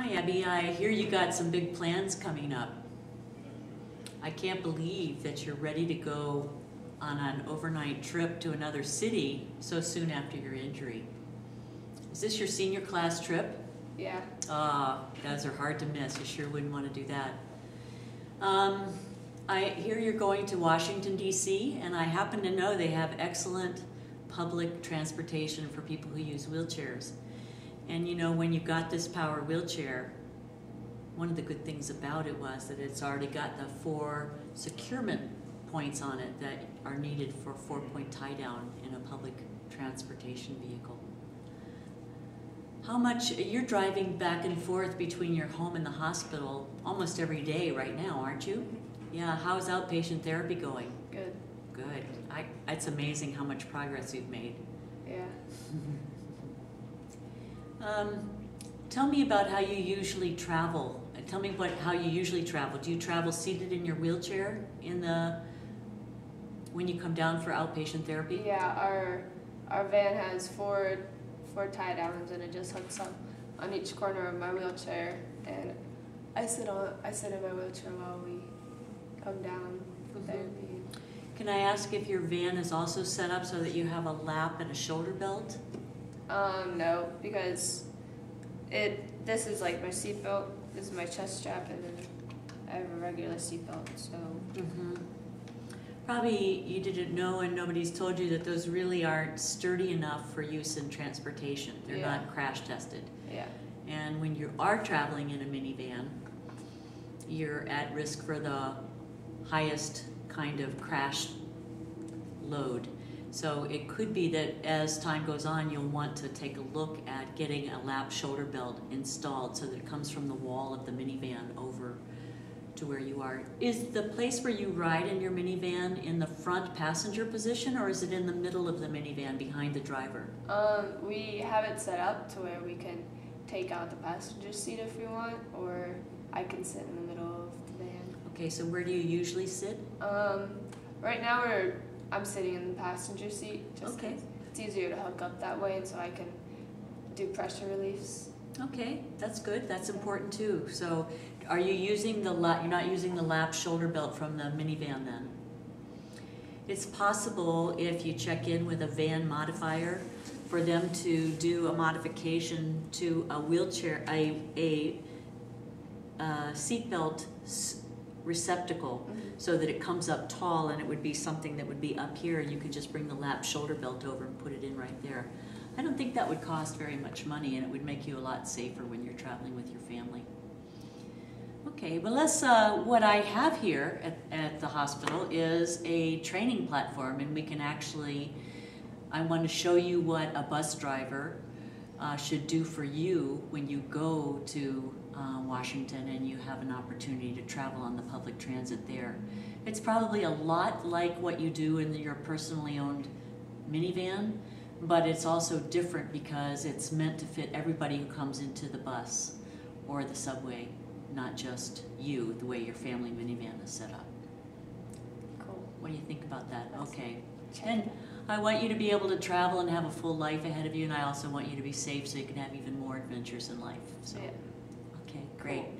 Hi Abby, I hear you got some big plans coming up. I can't believe that you're ready to go on an overnight trip to another city so soon after your injury. Is this your senior class trip? Yeah. Those are hard to miss. You sure wouldn't want to do that. I hear you're going to Washington, D.C., and I happen to know they have excellent public transportation for people who use wheelchairs. And you know, when you got this power wheelchair, one of the good things about it was that it's already got the 4 securement points on it that are needed for 4-point tie-down in a public transportation vehicle. How much, you're driving back and forth between your home and the hospital almost every day right now, aren't you? Yeah, how's outpatient therapy going? Good. Good. It's amazing how much progress you've made. Yeah. Tell me about how you usually travel. Tell me how you usually travel. Do you travel seated in your wheelchair when you come down for outpatient therapy? Yeah, our van has four tie downs, and it just hooks up on each corner of my wheelchair, and I sit in my wheelchair while we come down for therapy. Can I ask if your van is also set up so that you have a lap and a shoulder belt? No, because this is like my seat belt, this is my chest strap, and then I have a regular seat belt, so. Probably you didn't know and nobody's told you that those really aren't sturdy enough for use in transportation. They're not crash tested. Yeah. And when you are traveling in a minivan, you're at risk for the highest kind of crash load. So it could be that as time goes on, you'll want to take a look at getting a lap shoulder belt installed so that it comes from the wall of the minivan over to where you are. Is the place where you ride in your minivan in the front passenger position, or is it in the middle of the minivan behind the driver? We have it set up to where we can take out the passenger seat if we want, or I can sit in the middle of the van. Okay, so where do you usually sit? Right now I'm sitting in the passenger seat. Okay. It's easier to hook up that way, and so I can do pressure reliefs. Okay, that's good. That's important too. So are you using you're not using the lap shoulder belt from the minivan then? It's possible if you check in with a van modifier for them to do a modification to a wheelchair, a seatbelt receptacle, so that it comes up tall, and it would be something that would be up here, and you could just bring the lap shoulder belt over and put it in right there. I don't think that would cost very much money, and it would make you a lot safer when you're traveling with your family. Okay, well what I have here at the hospital is a training platform, and we can actually, I want to show you what a bus driver should do for you when you go to Washington and you have an opportunity to travel on the public transit there. It's probably a lot like what you do in your personally owned minivan, but it's also different because it's meant to fit everybody who comes into the bus or the subway, not just you, the way your family minivan is set up. Cool. What do you think about that? Okay. And I want you to be able to travel and have a full life ahead of you, and I also want you to be safe so you can have even more adventures in life. So, yeah. okay, great. Cool.